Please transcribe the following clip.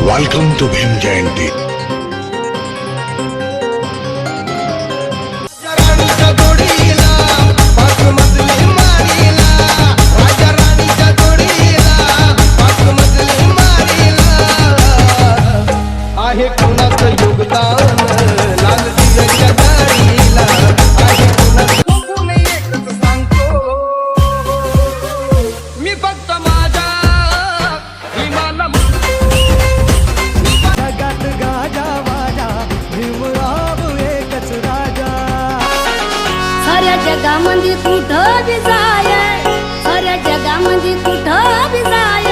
Welcome to Bhim Jayanti. आहे कोणाचं योगदान लाल दिव्याच्या दारीला आहे कोणाचं कोणी एकच सांगतो मी फक्त माझ्या भीमाला जगात गाजा वाजा भीमराव एकच राजा साऱ्या जगामध्ये कुठं बी जाय साऱ्या जगामध्ये कुठं बी जाय